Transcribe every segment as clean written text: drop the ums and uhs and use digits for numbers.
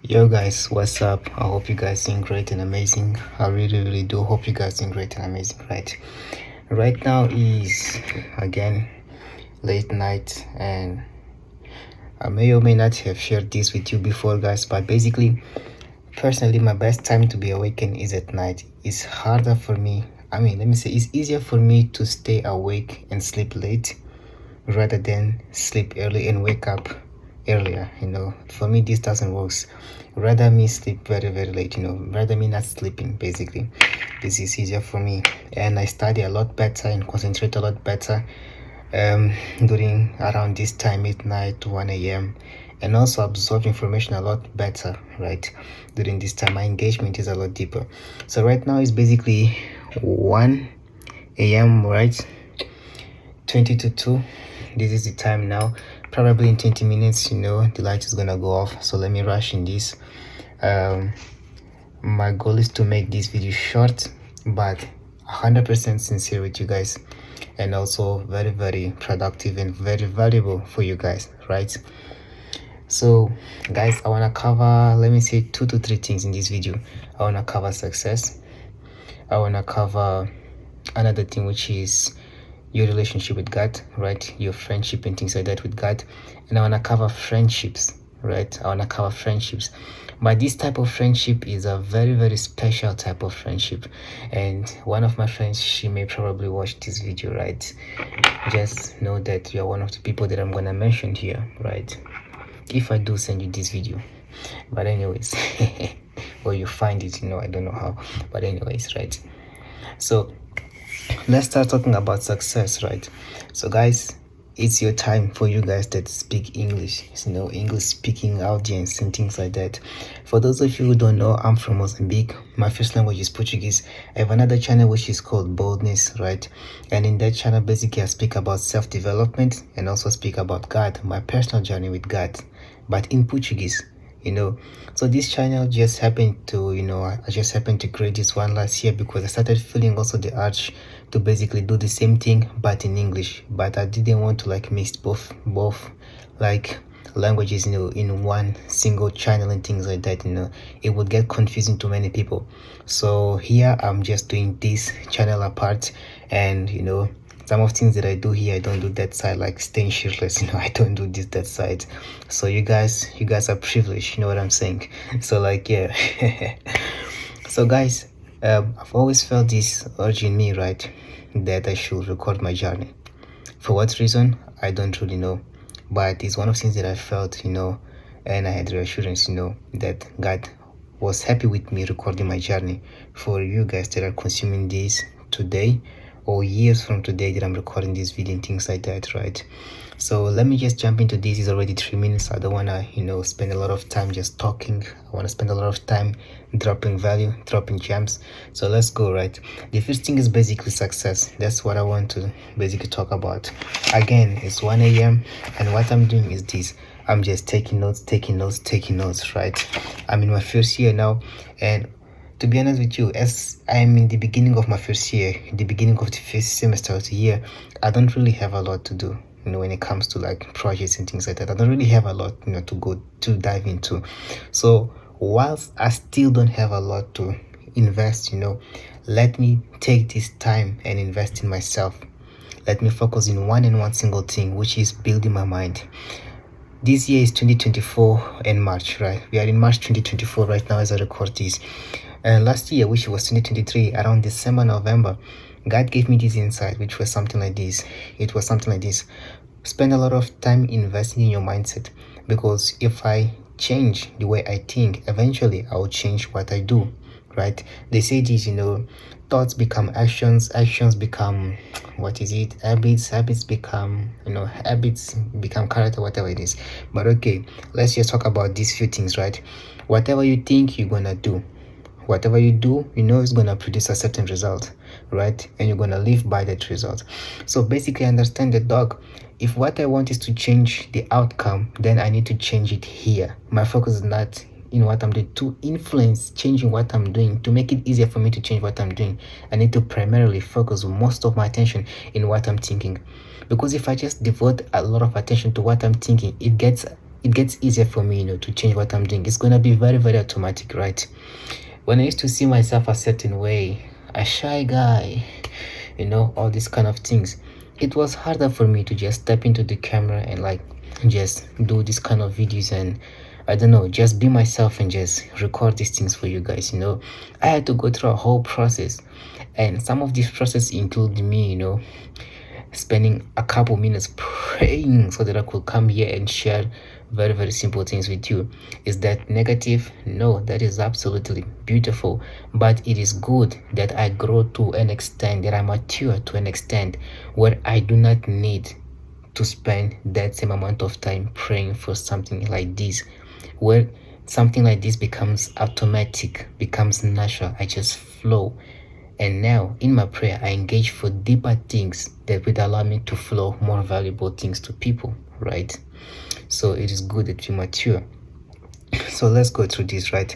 Yo guys, what's up? I hope you guys doing great and amazing. I really do hope you guys doing great and amazing, right? Right now is again late night, and I may or may not have shared this with you before, guys, but basically personally my best time to be awakened is at night. It's harder for me, let me say it's easier for me to stay awake and sleep late rather than sleep early and wake up earlier. For me this doesn't work. Rather me sleep very late, rather me not sleeping. Basically this is easier for me, and I study a lot better and concentrate a lot better during around this time, midnight, 1 a.m., and also absorb information a lot better, right? During this time my engagement is a lot deeper. So right now it's basically 1 a.m., right? 20 to 2. This is the time now. Probably in 20 minutes, the light is gonna go off, so let me rush in this. My goal is to make this video short but 100% sincere with you guys, and also very productive and very valuable for you guys, right? So guys, I want to cover, let me say, 2 to 3 things in this video. I want to cover success. I want to cover another thing, which is your relationship with God, right? Your friendship and things like that with God. And I want to cover friendships, right? I want to cover friendships. But this type of friendship is a very special type of friendship, and one of my friends, she may probably watch this video, right? Just know that you are one of the people that I'm gonna mention here, right? If I do send you this video, but anyways, or you find it, I don't know how, but anyways, right? So let's start talking about success, right? So guys, it's your time for you guys that speak English, English speaking audience and things like that. For those of you who don't know, I'm from Mozambique. My first language is Portuguese. I have another channel which is called Boldness, right? And in that channel, basically I speak about self-development and also speak about God, my personal journey with God, but in Portuguese. So this channel just happened to, I just happened to create this one last year because I started feeling also the urge to basically do the same thing but in English, but I didn't want to like mix both like languages, in one single channel and things like that. It would get confusing to many people. So here I'm just doing this channel apart, and some of things that I do here, I don't do that side, like staying shirtless, I don't do that side. So you guys are privileged, you know what I'm saying? So like, yeah. So guys, I've always felt this urge in me, right, that I should record my journey. For what reason, I don't really know, but it's one of the things that I felt, and I had reassurance, that God was happy with me recording my journey for you guys that are consuming this today or years from today that I'm recording this video and things like that, right? So let me just jump into this. It's already 3 minutes. I don't want to spend a lot of time just talking. I want to spend a lot of time dropping value, dropping gems. So let's go, right? The first thing is basically success. That's what I want to basically talk about. Again, it's 1 a.m. and what I'm doing is this. I'm just taking notes, right? I'm in my first year now, and to be honest with you, as I'm in the beginning of my first year, the beginning of the first semester of the year, I don't really have a lot to do, when it comes to like projects and things like that. I don't really have a lot, to dive into. So whilst I still don't have a lot to invest, let me take this time and invest in myself. Let me focus in one single thing, which is building my mind. This year is 2024 and March, right? We are in March 2024 right now as I record this. And last year, which was 2023, around December, November, God gave me this insight, which was something like this. It was something like this. Spend a lot of time investing in your mindset, because if I change the way I think, eventually I will change what I do, right? They say this, thoughts become actions, actions become, habits become, habits become character, whatever it is. But okay, let's just talk about these few things, right? Whatever you think, you're gonna do. Whatever you do, it's gonna produce a certain result, right? And you're gonna live by that result. So basically, understand that, dog, if what I want is to change the outcome, then I need to change it here. My focus is not in what I'm doing to influence changing what I'm doing. To make it easier for me to change what I'm doing, I need to primarily focus most of my attention in what I'm thinking. Because if I just devote a lot of attention to what I'm thinking, it gets it gets easier for me, to change what I'm doing. It's gonna be very, very automatic, right? When I used to see myself a certain way, a shy guy, all these kind of things, it was harder for me to just step into the camera and like just do this kind of videos, and I don't know, just be myself and just record these things for you guys. I had to go through a whole process, and some of these process include me, spending a couple minutes praying so that I could come here and share very, very simple things with you. Is that negative? No, that is absolutely beautiful. But it is good that I grow to an extent, that I mature to an extent where I do not need to spend that same amount of time praying for something like this, where something like this becomes automatic, becomes natural. I just flow. And now in my prayer, I engage for deeper things that would allow me to flow more valuable things to people, right? So it is good that we mature. So let's go through this, right?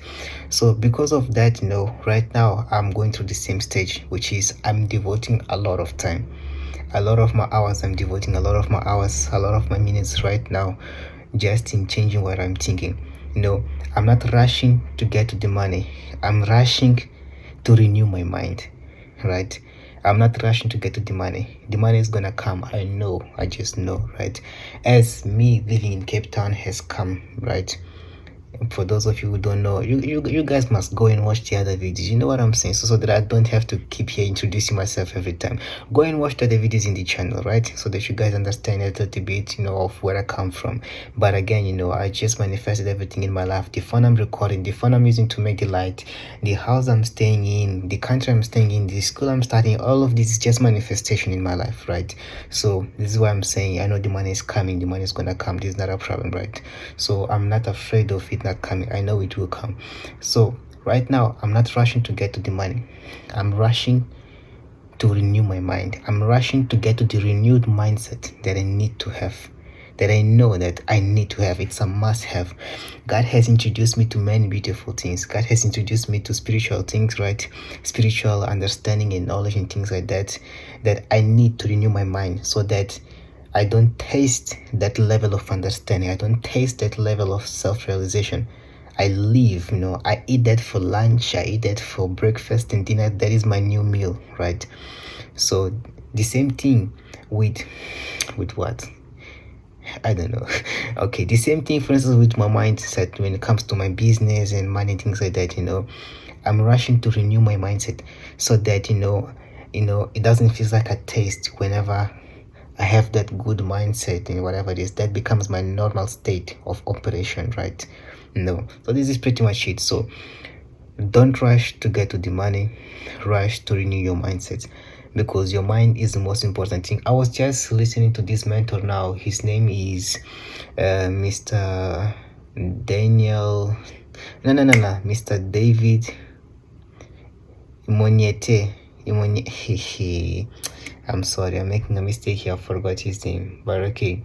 So because of that, right now I'm going through the same stage, which is I'm devoting a lot of time. A lot of my hours, I'm devoting a lot of my hours, a lot of my minutes right now just in changing what I'm thinking. I'm not rushing to get to the money. I'm rushing to renew my mind, right? I'm not rushing to get to the money. The money is gonna come. I know. I just know, right? As me living in Cape Town has come, right? For those of you who don't know, you guys must go and watch the other videos. You know what I'm saying? So that I don't have to keep here introducing myself every time. Go and watch the other videos in the channel, right? So that you guys understand a little bit, of where I come from. But again, I just manifested everything in my life. The phone I'm recording, the phone I'm using to make the light, the house I'm staying in, the country I'm staying in, the school I'm studying, all of this is just manifestation in my life, right? So this is why I'm saying I know the money is coming, the money is gonna come. This is not a problem, right? So I'm not afraid of it not coming. I know it will come. So right now I'm not rushing to get to the money. I'm rushing to renew my mind. I'm rushing to get to the renewed mindset that I need to have, that I know that I need to have. It's a must have. God has introduced me to many beautiful things. God has introduced me to spiritual things, right? Spiritual understanding and knowledge and things like that I need to renew my mind so that I don't taste that level of understanding. I don't taste that level of self-realization. I live, I eat that for lunch, I eat that for breakfast and dinner. That is my new meal, right? So the same thing with what? I don't know. Okay, the same thing, for instance, with my mindset when it comes to my business and money, things like that. I'm rushing to renew my mindset so that it doesn't feel like a taste whenever I have that good mindset and whatever it is. That becomes my normal state of operation, right? So this is pretty much it. So don't rush to get to the money, rush to renew your mindset, because your mind is the most important thing. I was just listening to this mentor now. His name is Mr. Daniel. No, Mr. David Imonyete. I'm sorry, I'm making a mistake here. I forgot his name, but okay.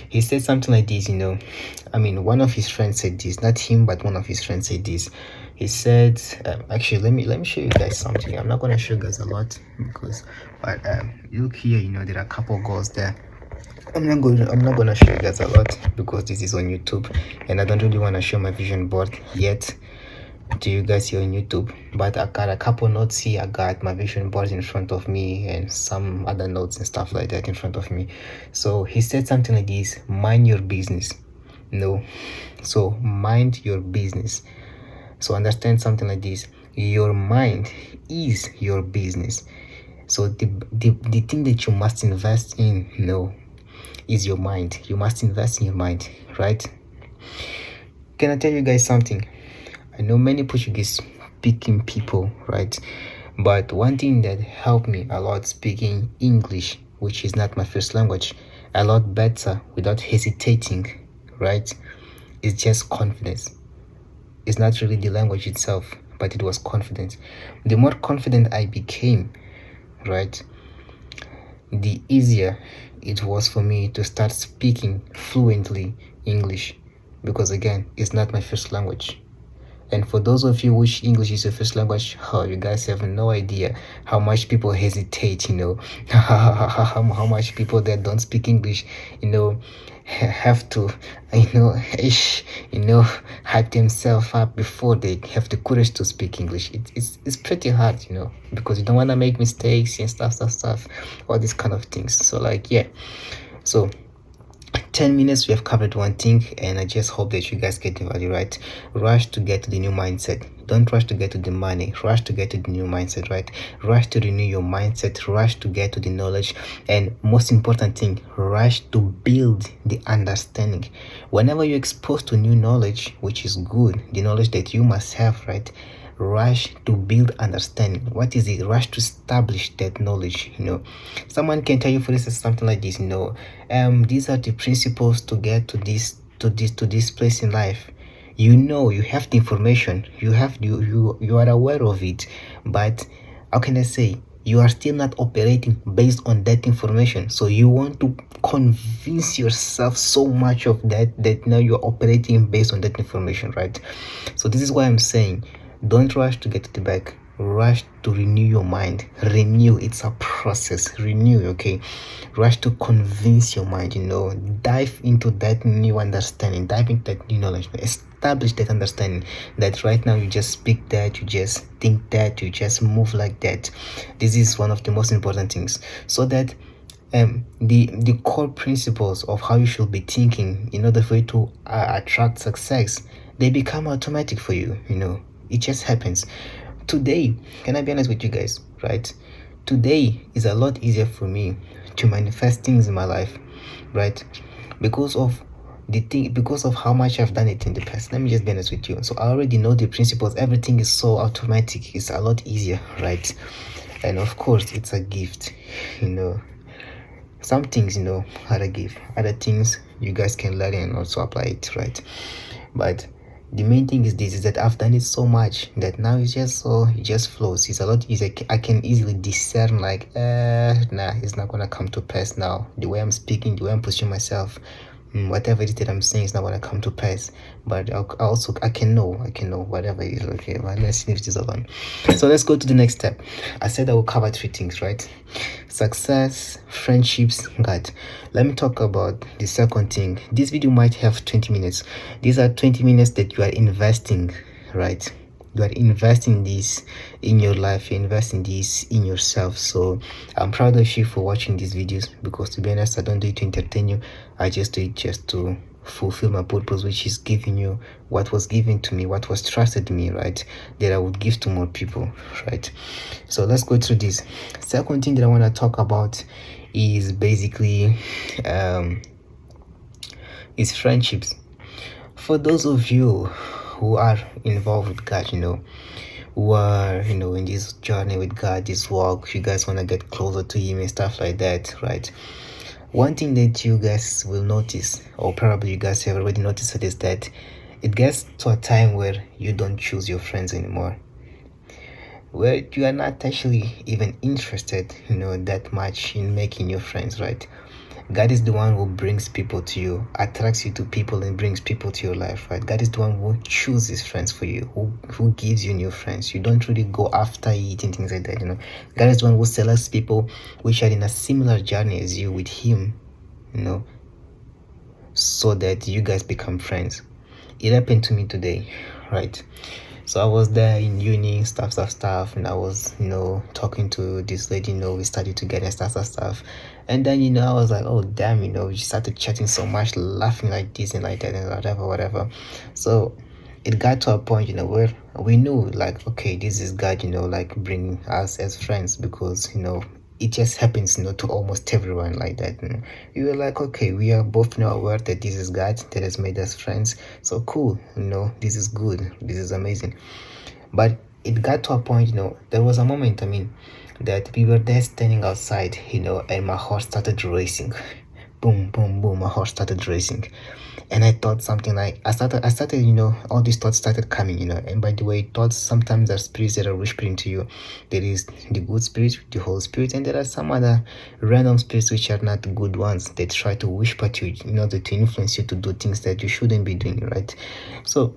He said something like this, one of his friends said this, not him, but one of his friends said this. He said, actually, let me show you guys something. I'm not gonna show you guys a lot but look here. There are a couple goals there. I'm not gonna show you guys a lot because this is on YouTube, and I don't really want to show my vision board yet to you guys here on YouTube. But I got a couple notes here. I got my vision board in front of me and some other notes and stuff like that in front of me. So he said something like this: mind your business. So mind your business. So understand something like this: your mind is your business. So the thing that you must invest in is your mind. You must invest in your mind, right? Can I tell you guys something? I know many Portuguese speaking people, right? But one thing that helped me a lot speaking English, which is not my first language, a lot better without hesitating, right? It's just confidence. It's not really the language itself, but it was confidence. The more confident I became, right, the easier it was for me to start speaking fluently English, because again, it's not my first language. And for those of you which English is your first language, oh, you guys have no idea how much people hesitate, how much people that don't speak English, have to, hype themselves up before they have the courage to speak English. It's pretty hard, because you don't want to make mistakes and stuff, all these kind of things. So like, yeah. So 10 minutes we have covered one thing, and I just hope that you guys get the value. Right? Rush to get to the new mindset. Don't rush to get to the money. Rush to get to the new mindset. Right? Rush to renew your mindset. Rush to get to the knowledge, and most important thing, rush to build the understanding. Whenever you're exposed to new knowledge, which is good, the knowledge that you must have, right? Rush to build understanding. What is it? Rush to establish that knowledge. Someone can tell you, for instance, something like this. These are the principles to get to this place in life. You have the information. You are aware of it, but how can I say? You are still not operating based on that information. So you want to convince yourself so much of that now you're operating based on that information, right? So this is why I'm saying, don't rush to get to the back. Rush to renew your mind. Renew, it's a process. Renew, okay? Rush to convince your mind, dive into that new understanding, dive into that new knowledge, establish that understanding that right now you just speak that, you just think that, you just move like that. This is one of the most important things, so that the core principles of how you should be thinking in order for you to attract success, they become automatic for you. It just happens. Today, can I be honest with you guys, right? Today is a lot easier for me to manifest things in my life, right? Because of how much I've done it in the past. Let me just be honest with you. So I already know the principles. Everything is so automatic. It's a lot easier, right? And of course, it's a gift. Some things, are a gift. Other things, you guys can learn and also apply it, right? But the main thing is this, is that I've done it so much that now it just flows. It's a lot easier. I can easily discern, like, nah, it's not gonna come to pass now. The way I'm speaking, the way I'm pushing myself, whatever it is that I'm saying is not gonna come to pass. But I can know whatever it is. Okay, but let's leave this alone. So let's go to the next step. I said I will cover 3 things, right? Success, friendships, God. Let me talk about the second thing. This video might have 20 minutes. These are 20 minutes that you are investing, right? You are investing this in your life, you're investing this in yourself. So I'm proud of you for watching these videos, because to be honest, I don't do it to entertain you. I just do it just to fulfill my purpose, which is giving you what was given to me, what was trusted to me, right? That I would give to more people, right? So let's go through this. Second thing that I want to talk about is basically is friendships. For those of you who are involved with God, who are in this journey with God, this walk, you guys want to get closer to Him and stuff like that, right? One thing that you guys will notice, or probably you guys have already noticed it, is that it gets to a time where you don't choose your friends anymore, where you are not actually even interested that much in making new friends, right? God is the one who brings people to you, attracts you to people, and brings people to your life, right? God is the one who chooses friends for you, who gives you new friends. You don't really go after it and things like that, God is the one who selects people which are in a similar journey as you with Him, so that you guys become friends. It happened to me today, right? So I was there in uni, stuff, and I was, talking to this lady, we studied together and stuff. And then, I was like, oh, damn, we started chatting so much, laughing like this and like that and whatever. So it got to a point, where we knew, like, okay, this is God, like bringing us as friends, because, it just happens, to almost everyone like that. And we were like, okay, we are both now aware that this is God that has made us friends. So cool, this is good. This is amazing. But it got to a point, there was a moment, that we were there standing outside, and my heart started racing. Boom, boom, boom, my heart started racing. And I thought something like, I started, all these thoughts started coming, and by the way, thoughts sometimes are spirits that are whispering to you. There is the good spirit, the Holy Spirit, and there are some other random spirits which are not good ones. They try to whisper to you in order to influence you to do things that you shouldn't be doing, right? So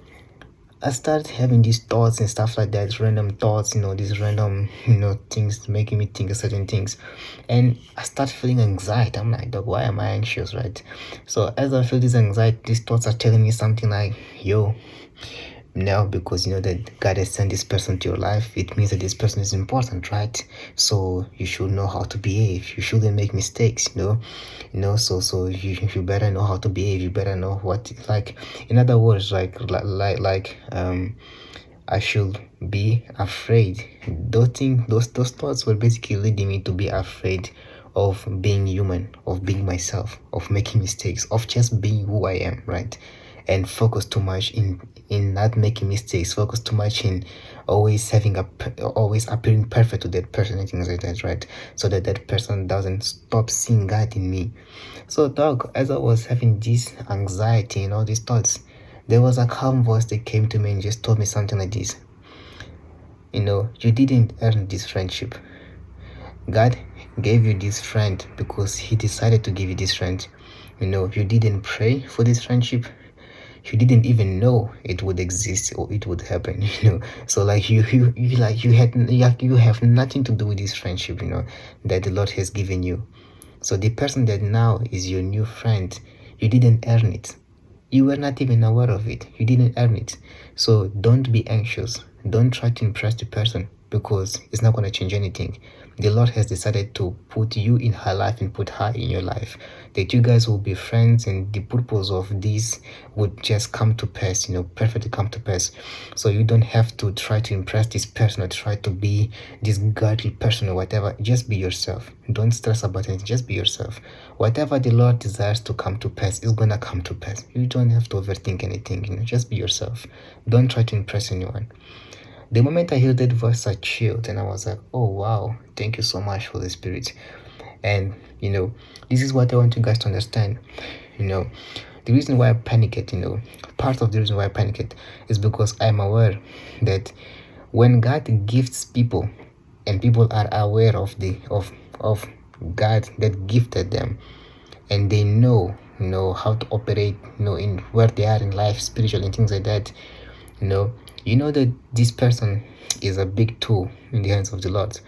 I started having these thoughts and stuff like that, random thoughts, these random, things making me think of certain things. And I start feeling anxiety. I'm like, dog, why am I anxious, right? So as I feel this anxiety, these thoughts are telling me something like, yo, now because you know that God has sent this person to your life, it means that this person is important, right? So you should know how to behave. You shouldn't make mistakes, so you better know how to behave. You better know what, like, in other words, I should be afraid. Those thoughts were basically leading me to be afraid of being human, of being myself, of making mistakes, of just being who I am, right? And focus too much in not making mistakes, focus too much in always appearing perfect to that person and things like that, right? So that that person doesn't stop seeing God in me. So dog, as I was having this anxiety and all these thoughts, there was a calm voice that came to me and just told me something like this. You didn't earn this friendship. God gave you this friend because he decided to give you this friend. You didn't pray for this friendship. You didn't even know it would exist or it would happen. So like you have nothing to do with this friendship, that the Lord has given you. So the person that now is your new friend, you didn't earn it. You were not even aware of it. You didn't earn it. So don't be anxious. Don't try to impress the person because it's not going to change anything. The Lord has decided to put you in her life and put her in your life. That you guys will be friends and the purpose of this would just come to pass, perfectly come to pass. So you don't have to try to impress this person or try to be this godly person or whatever. Just be yourself. Don't stress about it. Just be yourself. Whatever the Lord desires to come to pass is going to come to pass. You don't have to overthink anything, just be yourself. Don't try to impress anyone. The moment I heard that voice, I chilled and I was like, oh wow, thank you so much, Holy Spirit. And this is what I want you guys to understand. The reason why I panicked, part of the reason why I panicked is because I'm aware that when God gifts people and people are aware of God that gifted them, and they know how to operate, in where they are in life, spiritual and things like that, that this person is a big tool in the hands of the Lord.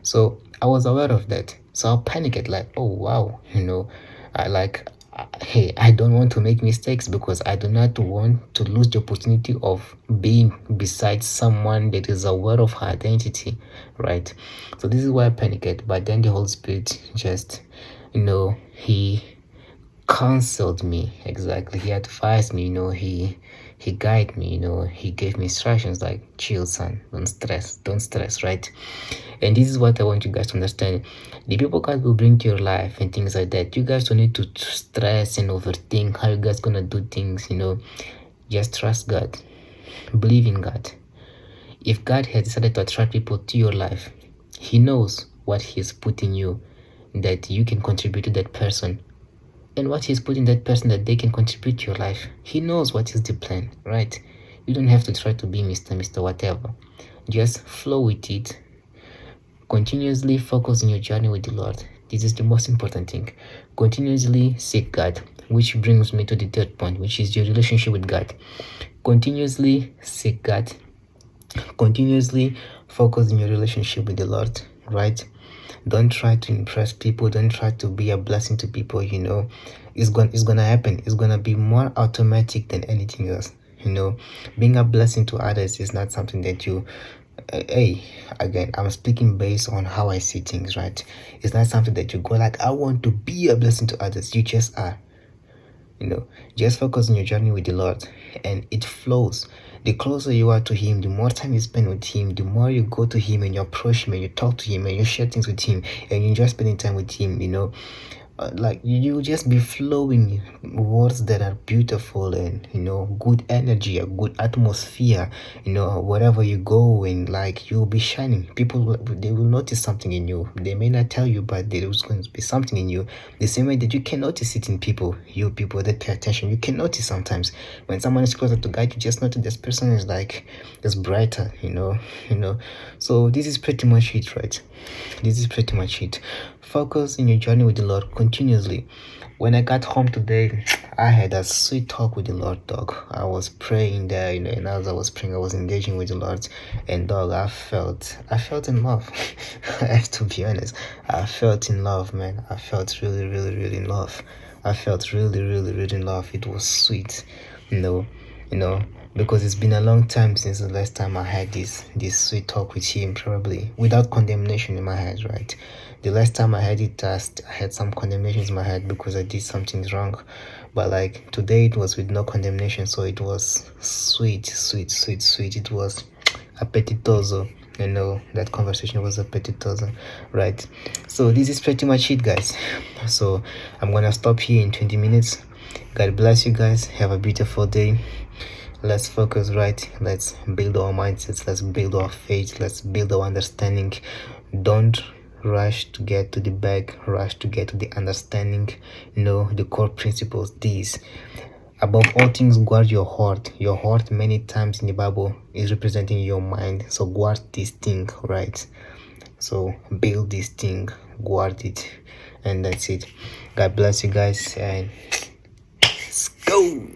So I was aware of that. So I panicked, like, oh wow, hey, I don't want to make mistakes because I do not want to lose the opportunity of being beside someone that is aware of her identity, right? So this is why I panicked. But then the Holy Spirit just, he counseled me. Exactly, he advised me, he guided me, he gave me instructions like, chill son, don't stress, right? And this is what I want you guys to understand. The people God will bring to your life and things like that, you guys don't need to stress and overthink how you guys gonna do things. Just trust God, believe in God. If God has decided to attract people to your life, he knows what he has put in you that you can contribute to that person, and what he's put in that person that they can contribute to your life. He knows what is the plan, right? You don't have to try to be Mr. Whatever. Just flow with it. Continuously focus on your journey with the Lord. This is the most important thing. Continuously seek God, which brings me to the third point, which is your relationship with God. Continuously seek God. Continuously focus on your relationship with the Lord, right? Don't try to impress people. Don't try to be a blessing to people. It's gonna happen. It's gonna be more automatic than anything else. Being a blessing to others is not something that you hey, again, I'm speaking based on how I see things, right? It's not something that you go like, I want to be a blessing to others. You just are. Just focus on your journey with the Lord and it flows. The closer you are to him, the more time you spend with him, the more you go to him and you approach him and you talk to him and you share things with him and you enjoy spending time with him, like you just be flowing words that are beautiful and good energy, a good atmosphere, wherever you go, and like you'll be shining. People they will notice something in you. They may not tell you, but there's going to be something in you, the same way that you can notice it in people. You people that pay attention, you can notice sometimes when someone is closer to God, you just notice this person is brighter, so this is pretty much it, right? This is pretty much it. Focus in your journey with the Lord continuously. When I got home today, I had a sweet talk with the Lord, dog. I was praying there, and as I was praying, I was engaging with the Lord, and dog, I felt in love. I have to be honest, I felt in love, man. I felt really, really, really in love. I felt really, really, really in love. It was sweet, you know, you know, because it's been a long time since the last time I had this sweet talk with him, probably without condemnation in my head, right? The last time I had it, I had some condemnations in my head because I did something wrong, but like today it was with no condemnation, so it was sweet, sweet, sweet, sweet. It was appetitoso. That conversation was appetitoso, right? So this is pretty much it, guys. So I'm gonna stop here in 20 minutes. God bless you guys. Have a beautiful day. Let's focus, right? Let's build our mindsets. Let's build our faith. Let's build our understanding. Don't rush to get to the bag, rush to get to the understanding. The core principles. These, above all things, guard your heart. Your heart, many times in the Bible, is representing your mind. So guard this thing, right? So build this thing, guard it, and that's it. God bless you guys, and let's go.